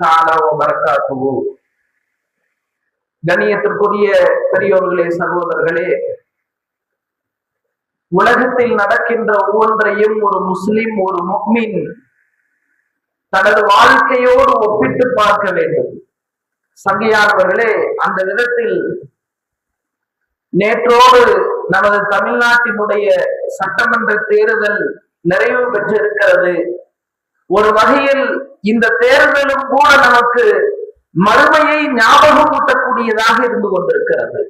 தஆலா வ பரகாத்துஹு. கண்ணியத்திற்குரிய பெரியோர்களே, சகோதரர்களே, உலகத்தில் நடக்கின்ற ஒவ்வொன்றையும் ஒரு முஸ்லிம், ஒரு முஃமின் தனது வாழ்க்கையோடு ஒப்பிட்டு பார்க்க வேண்டும். சங்கையானவர்களே, அந்த விதத்தில் நேற்றோடு நமது தமிழ்நாட்டினுடைய சட்டமன்ற தேர்தல் நிறைவு பெற்றிருக்கிறது. ஒரு வகையில் இந்த தேர்தலும் கூட நமக்கு மறுமையை ஞாபகமூட்டக்கூடியதாக இருந்து கொண்டிருக்கிறது.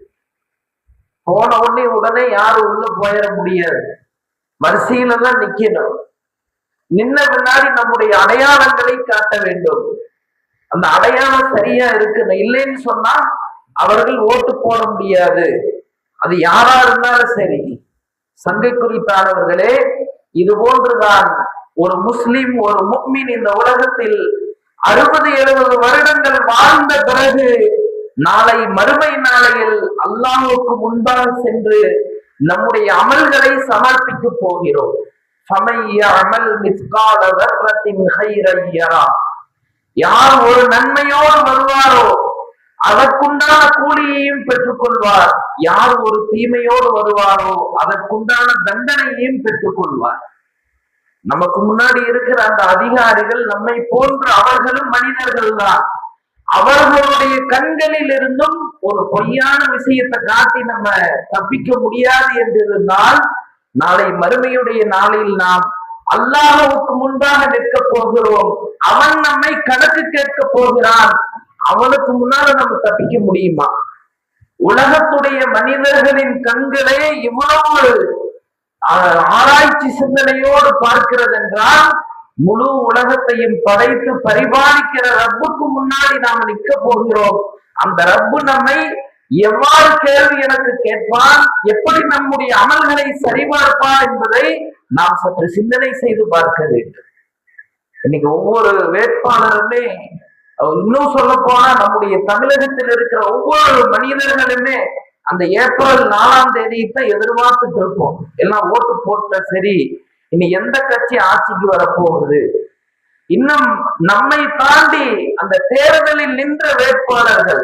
போன உடனே யாரும் உள்ள போயிட முடியாது, வரிசையில தான் நிக்கணும். நின்ன பின்னாடி நம்முடைய அடையாளங்களை காட்ட வேண்டும். அந்த அடையாளம் சரியா இருக்கணும், இல்லைன்னு சொன்னா அவர்கள் ஓட்டு போட முடியாது. அது யாரா இருந்தாலும் சரி. சங்கை குறித்தானவர்களே, இது போன்றுதான் ஒரு முஸ்லிம், ஒரு முஃமின் இந்த உலகத்தில் 60-70 வருடங்கள் வாழ்ந்த பிறகு நாளை மறுமை நாளையில் அல்லாஹ்வுக்கு முன்பாக சென்று நம்முடைய அமல்களை சமர்ப்பிக்க போகிறோம். யார் ஒரு நன்மையோடு வருவாரோ அதற்குண்டான கூலியையும் பெற்றுக் கொள்வார். யார் ஒரு தீமையோடு வருவாரோ அதற்குண்டான தண்டனையையும் பெற்றுக் கொள்வார். நமக்கு முன்னாடி இருக்கிற அந்த அதிகாரிகள் நம்மை போன்ற அவர்களும் மனிதர்கள் தான். அவர்களுடைய கண்களில் இருந்தும் ஒரு பொய்யான விஷயத்தை காட்டி நம்ம தப்பிக்க முடியாது என்றிருந்தால், நாளை மறுமையுடைய நாளில் நாம் அல்லாஹ்வுக்கு முன்பாக நிற்க போகிறோம். அவன் நம்மை கணக்கு கேட்க போகிறான். அவனுக்கு முன்னால நம்ம தப்பிக்க முடியுமா? உலகத்துடைய மனிதர்களின் கண்களே இவ்வளவு ஆராய்ச்சி சிந்தனையோடு பார்க்கிறது என்றால், முழு உலகத்தையும் படைத்து பரிபாலிக்கிற ரப்புக்கு முன்னாடி நாம நிற்க போகிறோம். அந்த ரப்பு நம்மை எவ்வாறு கேள்வி எனக்கு கேட்பான், எப்படி நம்முடைய அமல்களை சரிபார்ப்பான் என்பதை நாம் சற்று சிந்தனை செய்து பார்க்க வேண்டும். இன்னைக்கு ஒவ்வொரு வேட்பாளருமே, இன்னும் சொல்ல போனா நம்முடைய தமிழகத்தில் இருக்கிற ஒவ்வொரு மனிதர்களுமே அந்த ஏப்ரல் 4ஆம் தேதியை எதிர்பார்த்துட்டு இருப்போம். எல்லாம் ஓட்டு போட்ட சரி, இனி எந்த கட்சி ஆட்சிக்கு வரப்போகுது. இன்னும் நம்மை தாண்டி அந்த தேர்தலில் நின்ற வேட்பாளர்கள்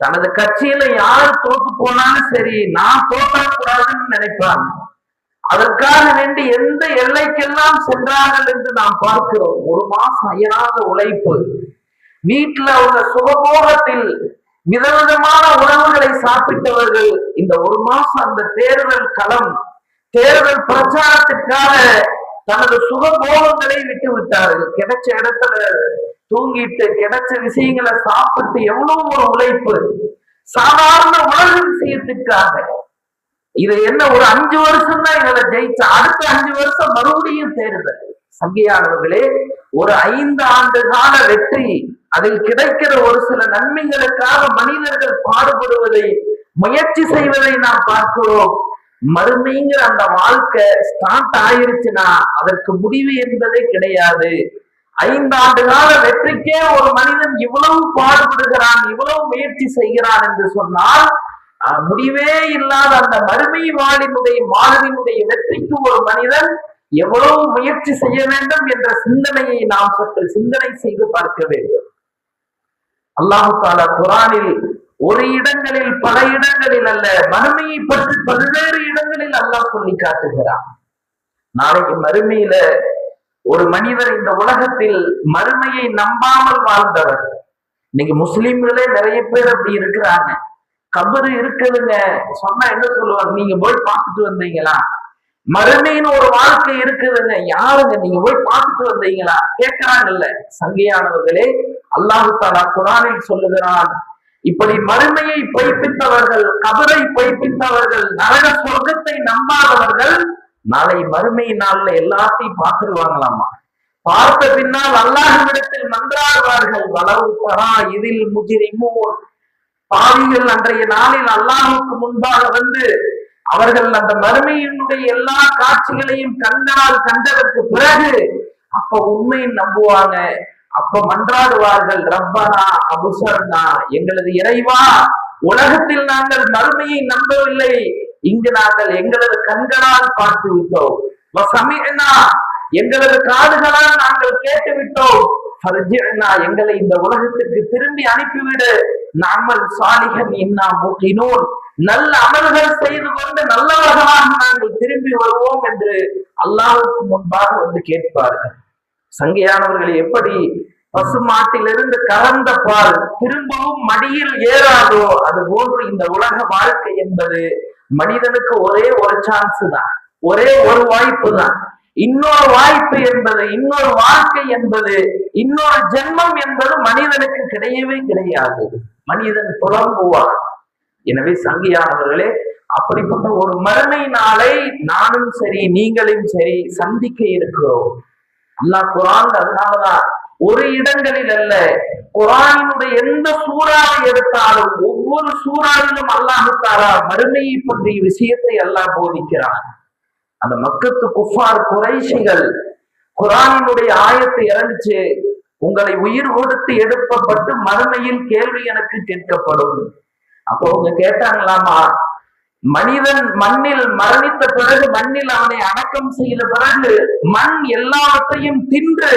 தனது கட்சியில யார் தோத்து போனாலும் சரி, நான் தோற்றக்கூடாதுன்னு நினைப்பாங்க. அதற்காக வேண்டி எந்த எல்லைக்கெல்லாம் சென்றார்கள் என்று நாம் பார்க்கிறோம். ஒரு மாசம் அயராத உழைப்பு, வீட்டுல அவங்க சுகபோகத்தில் விதவிதமான உணவுகளை சாப்பிட்டவர்கள் இந்த ஒரு மாசம் அந்த தேர்தல் களம், தேர்தல் பிரச்சாரத்திற்காக தனது சுகபோகங்களை விட்டு விட்டார்கள். கிடைச்ச இடத்துல தூங்கிட்டு, கிடைச்ச விஷயங்களை சாப்பிட்டு எவ்வளவு ஒரு உழைப்பு, சாதாரண உலக விஷயத்திற்காக. இது என்ன, ஒரு 5 வருஷம் தான் இதில் ஜெயிச்சா, அடுத்த 5 வருஷம் மறுபடியும் தேர்தல். சங்கையானவர்களே, ஒரு 5 ஆண்டு கால வெற்றி, அதில் கிடைக்கிற ஒரு சில நன்மைகளுக்காக மனிதர்கள் பாடுபடுவதை, முயற்சி செய்வதை நாம் பார்க்கிறோம். மறுமைங்கிற அந்த வாழ்க்கை ஸ்டார்ட் ஆயிருச்சுன்னா அதற்கு முடிவு என்பதே கிடையாது. 5 ஆண்டு கால வெற்றிக்கே ஒரு மனிதன் இவ்வளவு பாடுபடுகிறான், இவ்வளவு முயற்சி செய்கிறான் என்று சொன்னால், முடிவே இல்லாத அந்த மறுமை வாழ்வினுடைய வெற்றிக்கு ஒரு மனிதன் எவ்வளவு முயற்சி செய்ய வேண்டும் என்ற சிந்தனையை நாம் சற்று சிந்தனை செய்து பார்க்க வேண்டும். அல்லாஹ் தஆலா குர்ஆனில் ஒரு இடங்களில், பல இடங்களில் அல்ல, மறுமையை பற்றி பல்வேறு இடங்களில் அல்லாஹ் சொல்லி காட்டுகிறான். நாளைக்கு மறுமையில ஒரு மனிதர் இந்த உலகத்தில் மறுமையை நம்பாமல் வாழ்ந்தவர். இன்னைக்கு முஸ்லிம்களே நிறைய பேர் அப்படி இருக்கிறாங்க. கபரு இருக்குதுங்க சொன்னா என்ன சொல்லுவாங்க, நீங்க போய் பார்த்துட்டு வந்தீங்களா? மறுமைன்னு ஒரு வாழ்க்கை இருக்குதுங்க, யாருங்க நீங்க போய் பார்த்துட்டு வந்தீங்களா கேட்கிறாங்கல்ல. சங்கையானவர்களே, அல்லாஹ் தஆலா குர்ஆனில் சொல்லுகிறான், இப்படி மறுமையை பொய்ப்பித்தவர்கள், கபரை பொய்ப்பித்தவர்கள், நரக சொர்க்கத்தை நம்பாதவர்கள் நாளை மறுமை நாள்ல எல்லாத்தையும் பார்த்துருவாங்களாமா. பார்த்த பின்னால் அல்லாஹ்விடத்தில் மன்றாடுவார்கள். வலவு தரா இதில் முஜ்ரிமூன், பாவிகள் அன்றைய நாளில் அல்லாஹ்வுக்கு முன்பாக வந்து அவர்கள் அந்த மறுமையினுடைய எல்லா காட்சிகளையும் கண்டால், கண்டதற்கு பிறகு அப்ப உண்மையை நம்புவாங்க. அப்ப மன்றாடுவார்கள், ரப்பனா அபுசர்னா, எங்களது இறைவா, உலகத்தில் நாங்கள் மறுமையை நம்பவில்லை, இங்கு நாங்கள் எங்களது கண்களால் பார்த்து விட்டோம். வசமிஅனா, எங்களது காதுகளால் நாங்கள் கேட்டு விட்டோம். எங்களை இந்த உலகத்திற்கு திரும்பி அனுப்பிவிடு, நாமல் சாலிஹன் இன்னா மூகினூன், நல்ல அமல்கள் செய்து கொண்டு நல்லவர்களாக நாங்கள் திரும்பி வருவோம் என்று அல்லாஹ்வுக்கு முன்பாக வந்து கேட்பார்கள். சங்கையானவர்கள், எப்படி பசுமாட்டிலிருந்து கலந்த பால் திரும்பவும் மடியில் ஏறாதோ அது போன்று இந்த உலக வாழ்க்கை என்பது மனிதனுக்கு ஒரே ஒரு சான்ஸ் தான், ஒரே ஒரு வாய்ப்பு தான். இன்னொரு வாய்ப்பு என்பது, இன்னொரு வாழ்க்கை என்பது, இன்னொரு ஜென்மம் என்பது மனிதனுக்கு கிடையவே கிடையாது. மனிதன் புலம்புவான். எனவே சங்கியானவர்களே, அப்படிப்பட்ட ஒரு மறுமை நாளை நானும் சரி நீங்களும் சரி சந்திக்க இருக்கிறோம். அல்லாஹ் குர்ஆன் அதனாலதான் ஒரு இடங்களில் அல்ல, குர்ஆனினுடைய எந்த சூறாவை எடுத்தாலும் ஒவ்வொரு சூறாவிலும் அல்லாஹ் தஆலா மறுமையை பற்றிய விஷயத்தை அல்லாஹ் போதிக்கிறான். அந்த மக்கத்து குஃபார் குறைஷிகள் குர்ஆனினுடைய ஆயத்தை இறங்கிச்சு, உங்களை உயிர் கொடுத்து எடுப்பப்பட்டு மறுமையில் கேள்வி எனக்கு கேட்கப்படும். அப்போ அவங்க கேட்டாங்களாமா, மனிதன் மண்ணில் மரணித்த பிறகு, மண்ணில் அவனை அடக்கம் செய்த பிறகு மண் எல்லாவற்றையும் தின்று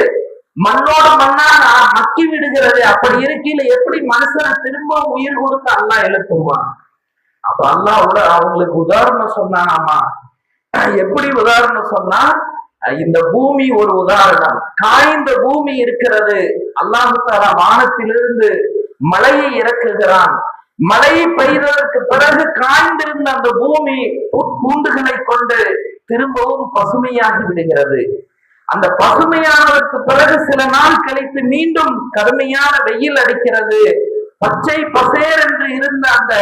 மண்ணோட மண்ணா மக்கி விடுகிறது. அப்படி இருக்கையில எப்படி மனுஷனை திரும்ப உயிர் கொடுத்து அல்லாஹ் எழுப்புவான்? அப்ப அல்லாஹ் அவங்களுக்கு உதாரணம் சொன்னானாமா. எப்படி உதாரணம் சொன்னா, இந்த பூமி ஒரு உதாரணம். காய்ந்த பூமி இருக்கிறது, அல்லாஹ் தஆலா வானத்திலிருந்து மழையை இறக்குகிறான். மழை பெய்ததற்கு பிறகு காய்ந்திருந்த அந்த பூமி பூண்டுகளை கொண்டு திரும்பவும் பசுமையாகி விடுகிறது. அந்த பசுமையானதற்கு பிறகு சில நாள் கழித்து மீண்டும் கடுமையான வெயில் அடிக்கிறது. பச்சை பசேர் என்று இருந்த அந்த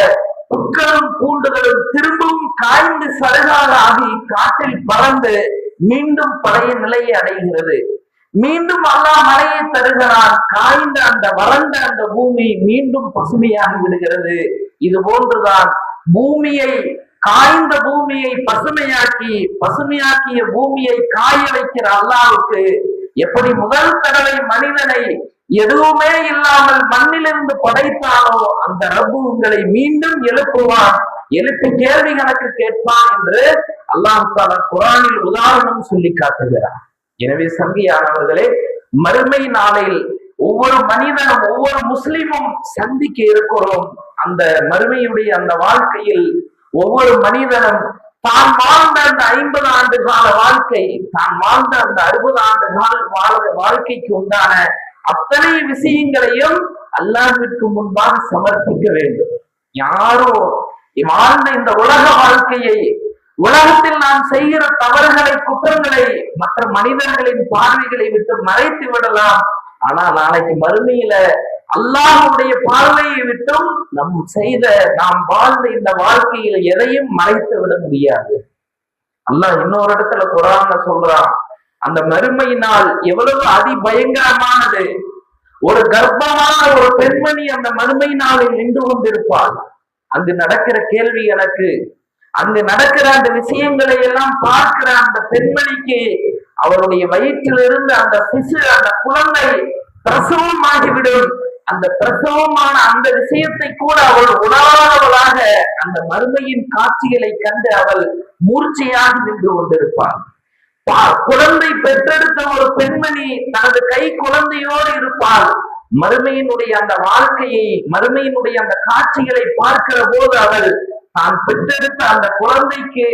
புற்களும் பூண்டுகளும் திரும்பவும் காய்ந்து சருகாக ஆகி காற்றில் பறந்து மீண்டும் பழைய நிலையை அடைகிறது. மீண்டும் அல்லாஹ் மழையை தருகிறான். காய்ந்த அந்த வறண்ட அந்த பூமி மீண்டும் பசுமையாகி விடுகிறது. இது போன்றுதான் பூமியை, காய்ந்த பூமியை பசுமையாக்கிய பூமியை காய வைக்கிற அல்லாஹ்வுக்கு எப்படி முதல் தடவை மனிதனை எதுவுமே இல்லாமல் மண்ணிலிருந்து படைத்தானோ அந்த ரப்பு உங்களை மீண்டும் எழுப்புவான், எழுப்பி கேள்வி கணக்கு கேட்பான் என்று அல்லாஹ் தஆலா குர்ஆனில் உதாரணம் சொல்லி காட்டுகிறார். எனவே சங்கியானவர்களே, மறுமை நாளில் ஒவ்வொரு மனிதனும் ஒவ்வொரு முஸ்லிமும் சந்திக்க இருக்கிறோம். அந்த மறுமையுடைய அந்த வாழ்க்கையில் ஒவ்வொரு மனிதனும் தான் வாழ்ந்த அந்த 50 ஆண்டு கால வாழ்க்கை, தான் வாழ்ந்த அந்த 60 ஆண்டு கால வாழ்க்கைக்கு உண்டான அத்தனை விஷயங்களையும் அல்லாஹ்விற்கு முன்பாக சமர்ப்பிக்க வேண்டும். யாரும் வாழ்ந்த இந்த உலக வாழ்க்கையை, உலகத்தில் நாம் செய்கிற தவறுகளை, குற்றங்களை மற்ற மனிதர்களின் பார்வைகளை விட்டு மறைத்து விடலாம். ஆனால் நாளைக்கு மறுமையில அல்லாஹ்வுடைய பார்வையை விட்டும் நாம் வாழ்ந்த இந்த வாழ்க்கையில எதையும் மறைத்து விட முடியாது. அல்லாஹ் இன்னொரு இடத்துல குர்ஆன்ல சொல்றான், அந்த மறுமை நாள் எவ்வளவு அதிபயங்கரமானது. ஒரு கர்ப்பமான ஒரு பெண்மணி அந்த மறுமை நாளில் நின்று கொண்டிருப்பாள். அங்கு நடக்கிற கேள்வி எனக்கு, அங்கு நடக்கிற அந்த விஷயங்களை எல்லாம் பார்க்கிற அந்த பெண்மணிக்கு அவருடைய வயிற்றிலிருந்து அந்த சிசு, அந்த குழந்தை பிரசவம் ஆகிவிடும். அந்த பிரசவமான அந்த விஷயத்தை கூட அவள் உணராதவளாக அந்த மறுமையின் காட்சிகளை கண்டு அவள் மூர்ச்சையாக நின்று கொண்டிருப்பாள். குழந்தை பெற்றெடுத்த ஒரு பெண்மணி தனது கை குழந்தையோடு இருப்பாள். மறுமையினுடைய அந்த வாழ்க்கையை, மறுமையினுடைய அந்த காட்சிகளை பார்க்கிற போது அவள் தான் பெற்றெடுத்த அந்த குழந்தைக்கு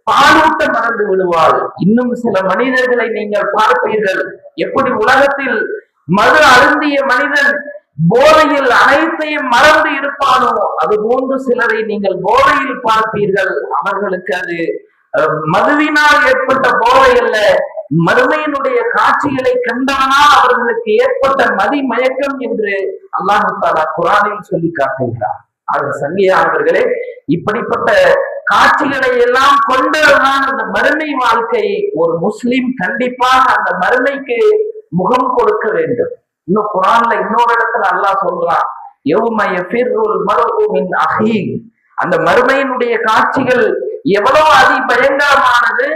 பாலூட்ட மறந்து விடுவாள். இன்னும் சில மனிதர்களை நீங்கள் பார்ப்பீர்கள், எப்படி உலகத்தில் மது அருந்திய மனிதன் போதையில் அனைத்தையும் மறந்து இருப்பானோ அது போன்று சிலரை நீங்கள் போதையில் பார்ப்பீர்கள். அவர்களுக்கு அது மதுவினால் ஏற்பட்ட போதை அல்ல, மறுமையினுடைய காட்சிகளை கண்டவனால் அவர்களுக்கு ஏற்பட்ட மதி மயக்கம் என்று அல்லாஹ் தஆலா குர்ஆனில் சொல்லி காட்டுகிறார். சங்கியானவர்களே, இப்படிப்பட்ட காட்சிகளை எல்லாம் கொண்டதுதான் அந்த மறுமை வாழ்க்கை. ஒரு முஸ்லிம் கண்டிப்பாக அந்த மறுமைக்கு முகம் கொடுக்க வேண்டும். இன்னும் குர்ஆன்ல இன்னொரு இடத்துல அல்லாஹ் சொல்றான், யௌம யஃபிர்ருல் மர்உ மின் அஹீ. அந்த மறுமையினுடைய காட்சிகள் எவ்வளவு அதிபயங்கரமானது.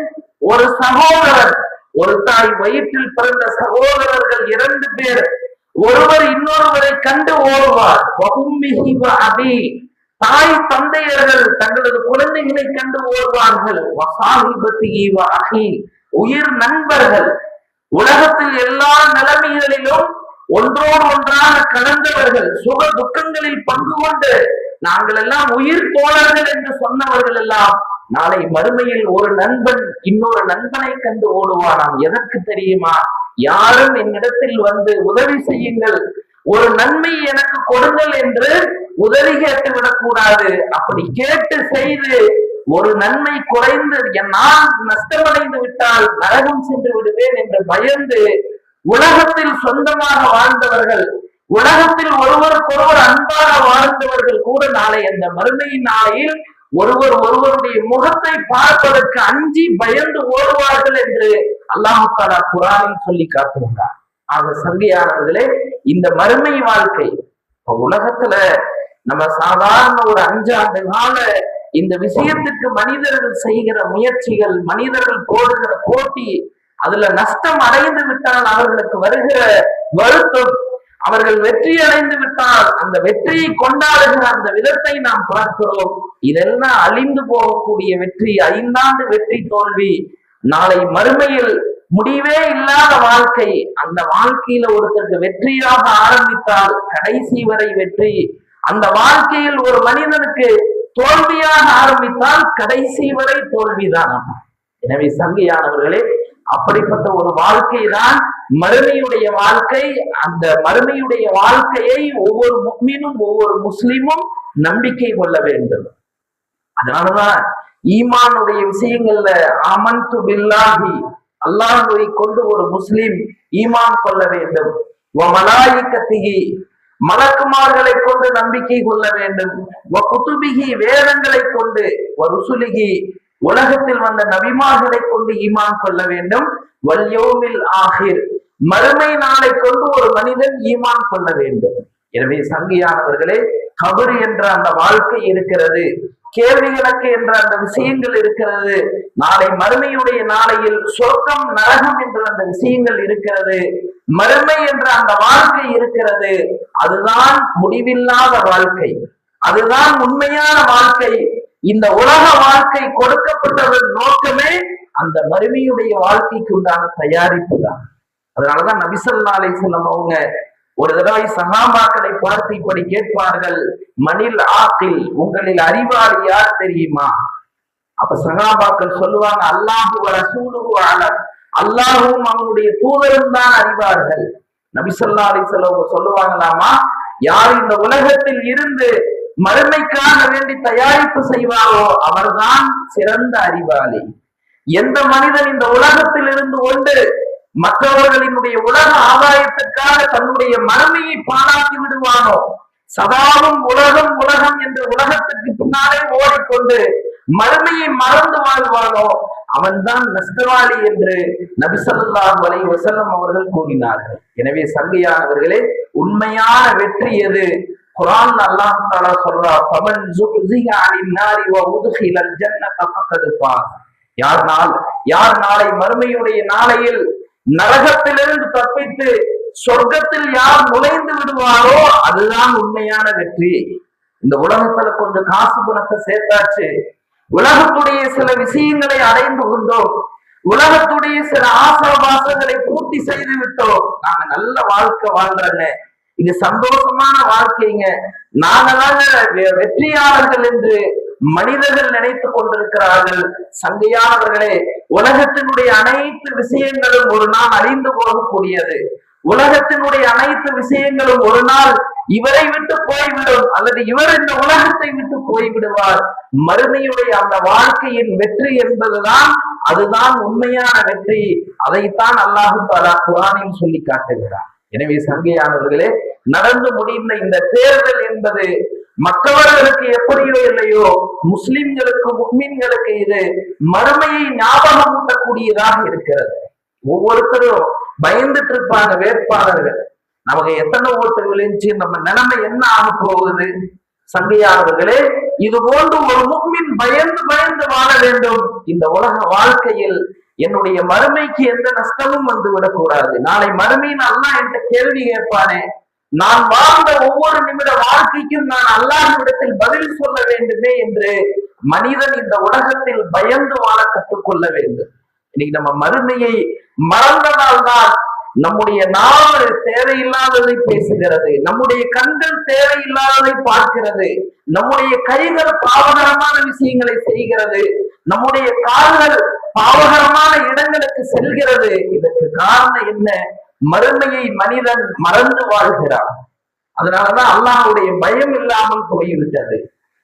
ஒரு சகோதரர், ஒரு தாய் வயிற்றில் பிறந்த சகோதரர்கள் 2 பேர் ஒருவர் இன்னொருவரை கண்டு ஓடுவார். தாய் தந்தையர்கள் தங்களது குழந்தைகளை கண்டு ஓடுவார்கள். உயிர் நண்பர்கள், உலகத்தில் எல்லா நிலைமைகளிலும் ஒன்றோடு ஒன்றாக கலந்தவர்கள், சுக துக்கங்களில் பங்கு கொண்டு நாங்கள் எல்லாம் உயிர் தோழர்கள் என்று சொன்னவர்கள் எல்லாம் நாளை மறுமையில் ஒரு நண்பன் இன்னொரு நண்பனை கண்டு ஓடுவானாம். எதற்கு தெரியுமா? யாரும் என்னிடத்தில் வந்து உதவி செய்யுங்கள், ஒரு நன்மை எனக்கு கொடுங்கள் என்று உதவி கேட்டு விடக்கூடாது. அப்படி கேட்டு செய்து ஒரு நன்மை குறைந்து நான் நஷ்டமடைந்து விட்டால் நரகம் சென்று விடுவேன் என்று பயந்து உலகத்தில் சொந்தமாக வாழ்ந்தவர்கள், உலகத்தில் ஒருவருக்கொருவர் அன்பாக வாழ்ந்தவர்கள் கூட நாளை அந்த மறுமையின் நாளையில் ஒருவருடைய முகத்தை பார்ப்பதற்கு அஞ்சி பயந்து ஓடுவார்கள் என்று அல்லாஹ் தஆலா குர்ஆனில் சொல்லி காட்டுகிறார். ஆக சங்கையானவர்களே, இந்த மறுமை வாழ்க்கை உலகத்துல நம்ம சாதாரண ஒரு 5 ஆண்டு கால இந்த விஷயத்துக்கு மனிதர்கள் செய்கிற முயற்சிகள், மனிதர்கள் போடுகிற போட்டி, அதுல நஷ்டம் அடைந்து விட்டால் அவர்களுக்கு வருகிற வருத்தம், அவர்கள் வெற்றி அடைந்து விட்டால் அந்த வெற்றியை கொண்டாடுகிற அந்த விதத்தை நாம் பார்க்கிறோம். இதெல்லாம் அழிந்து போகக்கூடிய வெற்றி, 5 ஆண்டு வெற்றி தோல்வி, நாளை மறுமையில் முடிவே இல்லாத வாழ்க்கை. அந்த வாழ்க்கையில ஒருத்தருக்கு வெற்றியாக ஆரம்பித்தால் கடைசி வரை வெற்றி, அந்த வாழ்க்கையில் ஒரு மனிதனுக்கு தோல்வியாக ஆரம்பித்தால் கடைசி வரை தோல்விதான். எனவே சங்கையானவர்களே, அப்படிப்பட்ட ஒரு வாழ்க்கை தான் மறுமையுடைய வாழ்க்கை. அந்த மறுமையுடைய வாழ்க்கையை ஒவ்வொரு முஃமினும் ஒவ்வொரு முஸ்லிமும் நம்பிக்கை கொள்ள வேண்டும். அதனாலதான் ஈமானுடைய விஷயங்கள்ல ஆமன்து பில்லாஹி, அல்லாஹ்வை கொண்டு ஒரு முஸ்லிம் ஈமான் கொள்ள வேண்டும். வமலாயிகத்திஹி, மலக்குமார்களை கொண்டு நம்பிக்கை கொள்ள வேண்டும். வகுதுபிஹி, வேதங்களை கொண்டு, வருசுலிஹி, உலகத்தில் வந்த நபிமார்களை கொண்டு ஈமான் கொள்ள வேண்டும். வல்யௌமில் ஆஹிர், மறுமை நாளை கொண்டு ஒரு மனிதன் ஈமான் கொள்ள வேண்டும். எனவே சங்கியானவர்களே, கபர் என்ற அந்த வாழ்க்கை இருக்கிறது, கேள்வி கணக்கு என்ற அந்த விஷயங்கள் இருக்கிறது, நாளை மறுமையுடைய நாளையில் சொர்க்கம் நரகம் என்ற அந்த விஷயங்கள் இருக்கிறது, மறுமை என்ற அந்த வாழ்க்கை இருக்கிறது. அதுதான் முடிவில்லாத வாழ்க்கை, அதுதான் உண்மையான வாழ்க்கை. இந்த உலக வாழ்க்கை கொடுக்கப்பட்டதன் நோக்கமே அந்த மறுமையுடைய வாழ்க்கைக்கு உண்டான தயாரிப்பு தான். அதனாலதான் நபி ஸல்லல்லாஹு அலைஹி வஸல்லம் அவங்க ஒரு தடவை சஹாபாக்களை பார்த்து இப்படி கேட்பார்கள், மனில் ஆக்கில், உங்களில் அறிவாளி யார் தெரியுமா? அப்ப சஹாபாக்கள் சொல்லுவாங்க, அல்லாஹு வ ரசூலுஹு அலம், அல்லாஹும் அவனுடைய தூதரும் தான் அறிவார்கள். நபி ஸல்லல்லாஹு அலைஹி வஸல்லம் சொல்லுவாங்களாமா, யார் இந்த உலகத்தில் இருந்து மறுமைக்காக வேண்டி தயாரிப்பு செய்வாரோ அவர்தான் சிறந்த அறிவாளி. எந்த மனிதன் இந்த உலகத்தில் இருந்து கொண்டு மற்றவர்களினுடைய உலக ஆதாயத்திற்காக தன்னுடைய மறுமையை பாழாக்கி விடுவானோ, சதாவும் உலகம் உலகம் என்று உலகத்துக்கு பின்னாலே ஓடிக்கொண்டு மறுமையை மறந்து வாழ்வானோ அவன்தான் நஷ்டவாளி என்று நபி ஸல்லல்லாஹு அலைஹி வஸல்லம் அவர்கள் கூறினார்கள். எனவே சங்கையானவர்களே, உண்மையான வெற்றி எது? குர்ஆன் அல்லாஹ் தஆலா சொல்றார், ஃபமன் ஸுஹ்ஸிஹ அனின் நாரி வ உத்கிலல் ஜன்னத ஃபக்கத் ஃபாஸ். யார் நாளை மறுமையுடைய நாளையில் நரகத்திலிருந்து தப்பித்து சொர்க்கத்தில் யார் நுழைந்து விடுவாரோ அதுதான் உண்மையான வெற்றி. இந்த உலகத்துல கொஞ்சம் காசு பணத்தை சேர்த்தாச்சு, உலகத்துடைய சில விஷயங்களை அடைந்து கொண்டோம், உலகத்துடைய சில ஆசாபாசங்களை பூர்த்தி செய்து விட்டோம், நாங்க நல்ல வாழ்க்கை வாழ்றங்க, இது சந்தோஷமான வாழ்க்கைங்க, நாங்களாக வெற்றியாளர்கள் என்று மனிதர்கள் நினைத்துக் கொண்டிருக்கிறார்கள். சங்கையானவர்களே, உலகத்தினுடைய அனைத்து விஷயங்களும் ஒரு நாள் அழிந்து போகக்கூடியது. உலகத்தினுடைய அனைத்து விஷயங்களும் ஒரு நாள் இவரை விட்டு போய்விடும், அல்லது இவர் இந்த உலகத்தை விட்டு போய்விடுவார். மறுமையுடைய அந்த வாழ்க்கையின் வெற்றி என்பதுதான், அதுதான் உண்மையான வெற்றி. அதைத்தான் அல்லாஹ் தஆலா குர்ஆனில் சொல்லி காட்டுகிறார். எனவே சங்கையானவர்களே, நடந்து முடிந்த இந்த தேர்தல் என்பது மற்றவர்களுக்கு எப்படியோ இல்லையோ, முஸ்லிம்களுக்கு முஃமின்களுக்கு இது மறுமையை ஞாபகமூட்டக்கூடியதாக இருக்கிறது. ஒவ்வொருத்தரும் பயந்துட்டு இருப்பாங்க, வேட்பாளர்கள் நமக்கு எத்தனை ஓட்டு விளைஞ்சு நம்ம நிலைமை என்ன ஆக போகுது. சங்கையானவர்களே, இது போன்று ஒரு முஃமின் பயந்து பயந்து வாழ வேண்டும். இந்த உலக வாழ்க்கையில் என்னுடைய மறுமைக்கு எந்த நஷ்டமும் வந்து விடக்கூடாது. நாளை மறுமையின் அல்லாஹ் என்ற கேள்வி கேட்பானே, நான் வாழ்ந்த ஒவ்வொரு நிமிட வாழ்க்கைக்கும் நான் அல்லாஹ்விடத்தில் பதில் சொல்ல வேண்டுமே என்று மனிதன் இந்த உலகத்தில் பயந்து வாழ கற்றுக்கொள்ள வேண்டும். இன்னைக்கு நம்ம மறுமையை மறந்ததால் தான் நம்முடைய நாவு தேவையில்லாததை பேசுகிறது, நம்முடைய கண்கள் தேவையில்லாததை பார்க்கிறது, நம்முடைய கைகள் பாவகரமான விஷயங்களை செய்கிறது, நம்முடைய கால்கள் பாவகரமான இடங்களுக்கு செல்கிறது. இதற்கு காரணம் என்ன? மறுமையை மனிதன் மறந்து வாழ்கிறான். அதனாலதான் அல்லாஹ்வுடைய பயம் இல்லாமல் போய்விட்டது.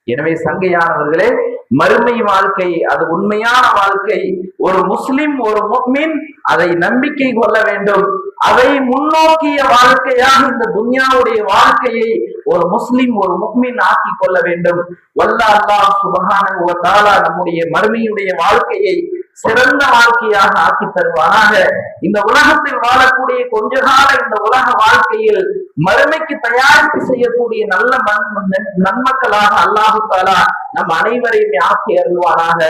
எனவே சங்கையானவர்களே, மறுமை வாழ்க்கை அது உண்மையான வாழ்க்கை. ஒரு முஸ்லிம், ஒரு முஃமின் அதை நம்பிக்கை கொள்ள வேண்டும். அதை முன்னோக்கிய வாழ்க்கையாக இந்த துன்யாவுடைய வாழ்க்கையை ஒரு முஸ்லிம், ஒரு முஃமின் ஆக்கி கொள்ள வேண்டும். வல்லாஹ் அல்லாஹ் சுப்ஹானஹு வ தஆலா நம்முடைய மறுமையுடைய வாழ்க்கையை சிறந்த வாழ்க்கையாக ஆக்கி தருவானாக. இந்த உலகத்தில் வாழக்கூடிய கொஞ்ச கால இந்த உலக வாழ்க்கையில் மறுமைக்கு தயாரிப்பு செய்யக்கூடிய நல்ல நன்மக்களாக அல்லாஹ் தஆலா நம் அனைவரையும் ஆக்கி அருள்வானாக.